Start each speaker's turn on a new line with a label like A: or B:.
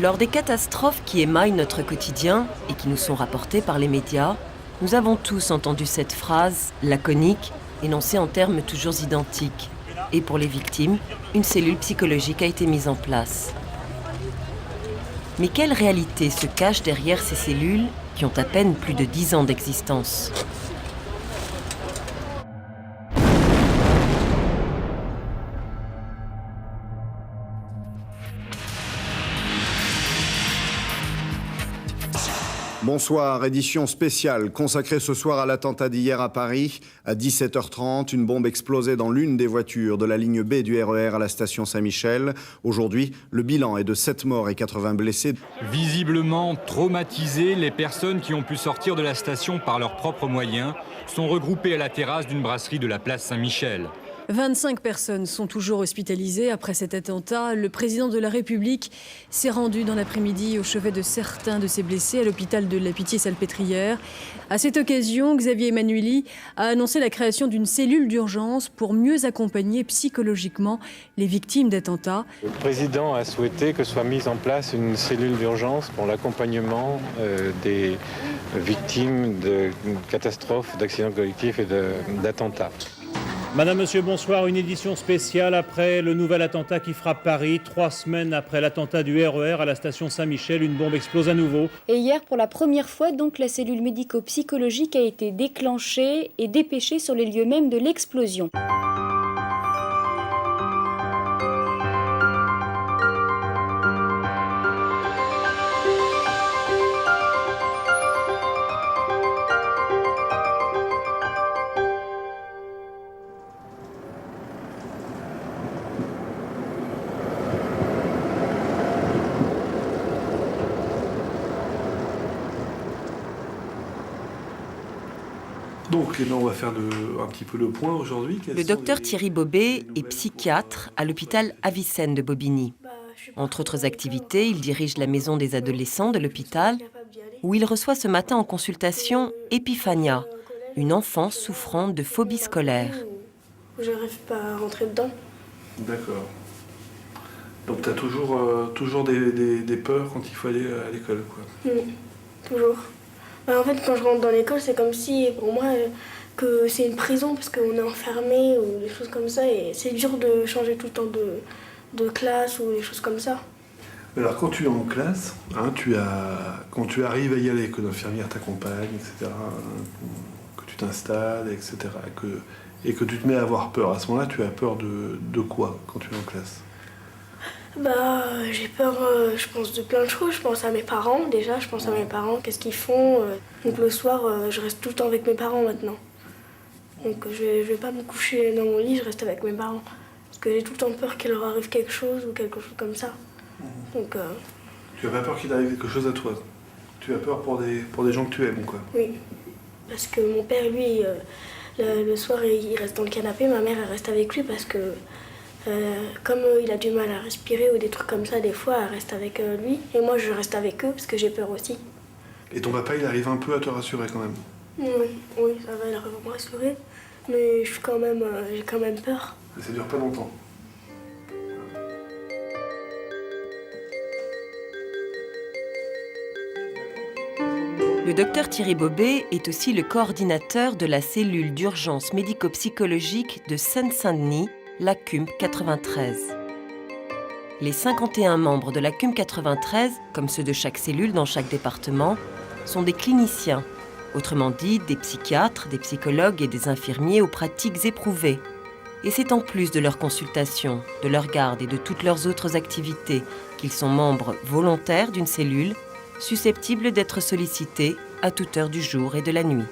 A: Lors des catastrophes qui émaillent notre quotidien et qui nous sont rapportées par les médias, nous avons tous entendu cette phrase laconique, énoncée en termes toujours identiques. Et pour les victimes, une cellule psychologique a été mise en place. Mais quelle réalité se cache derrière ces cellules qui ont à peine plus de 10 ans d'existence ?
B: Bonsoir, édition spéciale consacrée ce soir à l'attentat d'hier à Paris. À 17h30, une bombe explosait dans l'une des voitures de la ligne B du RER à la station Saint-Michel. Aujourd'hui, le bilan est de 7 morts et 80 blessés.
C: Visiblement traumatisées, les personnes qui ont pu sortir de la station par leurs propres moyens sont regroupées à la terrasse d'une brasserie de la place Saint-Michel.
D: 25 personnes sont toujours hospitalisées après cet attentat. Le président de la République s'est rendu dans l'après-midi au chevet de certains de ses blessés à l'hôpital de la Pitié-Salpêtrière. À cette occasion, Xavier Emmanuelli a annoncé la création d'une cellule d'urgence pour mieux accompagner psychologiquement les victimes d'attentats.
E: Le président a souhaité que soit mise en place une cellule d'urgence pour l'accompagnement des victimes de catastrophes, d'accidents collectifs et d'attentats.
F: Madame, Monsieur, bonsoir. Une édition spéciale après le nouvel attentat qui frappe Paris. 3 semaines après l'attentat du RER à la station Saint-Michel, une bombe explose à nouveau.
G: Et hier, pour la première fois, donc, la cellule médico-psychologique a été déclenchée et dépêchée sur les lieux mêmes de l'explosion.
H: Donc, on va faire un petit peu le point aujourd'hui.
A: Le docteur Thierry Bobet est psychiatre à l'hôpital Avicenne de Bobigny. Entre autres activités, il dirige la maison des adolescents de l'hôpital, où il reçoit ce matin en consultation Epiphania, une enfant souffrant de phobie scolaire.
I: J'arrive pas à rentrer dedans.
H: D'accord. Donc tu as toujours des peurs quand il faut aller à l'école, quoi.
I: Toujours. En fait, quand je rentre dans l'école, c'est comme si, pour moi, que c'est une prison parce qu'on est enfermé ou des choses comme ça. Et c'est dur de changer tout le temps de classe ou des choses comme ça.
H: Alors, quand tu es en classe, quand tu arrives à y aller, que l'infirmière t'accompagne, etc., que tu t'installes, etc., et que tu te mets à avoir peur, à ce moment-là, tu as peur de quoi quand tu es en classe ?
I: J'ai peur, je pense de plein de choses. Je pense à mes parents, déjà. Je pense à mes parents, qu'est-ce qu'ils font. Donc le soir, je reste tout le temps avec mes parents maintenant. Donc je vais pas me coucher dans mon lit, je reste avec mes parents. Parce que j'ai tout le temps peur qu'il leur arrive quelque chose ou quelque chose comme ça. Donc,
H: Tu as pas peur qu'il arrive quelque chose à toi ? Tu as peur pour des gens que tu aimes, quoi ?
I: Oui. Parce que mon père, lui, le soir, il reste dans le canapé. Ma mère, elle reste avec lui parce que... comme il a du mal à respirer ou des trucs comme ça, des fois, elle reste avec lui. Et moi, je reste avec eux parce que j'ai peur aussi.
H: Et ton papa, il arrive un peu à te rassurer quand même ?
I: Oui, ça va, il arrive à me rassurer. Mais j'ai quand même peur.
H: Et ça dure pas longtemps.
A: Le docteur Thierry Bobet est aussi le coordinateur de la cellule d'urgence médico-psychologique de Seine-Saint-Denis, la CUM 93. Les 51 membres de la CUM 93, comme ceux de chaque cellule dans chaque département, sont des cliniciens, autrement dit des psychiatres, des psychologues et des infirmiers aux pratiques éprouvées. Et c'est en plus de leurs consultations, de leur garde et de toutes leurs autres activités qu'ils sont membres volontaires d'une cellule, susceptibles d'être sollicités à toute heure du jour et de la nuit.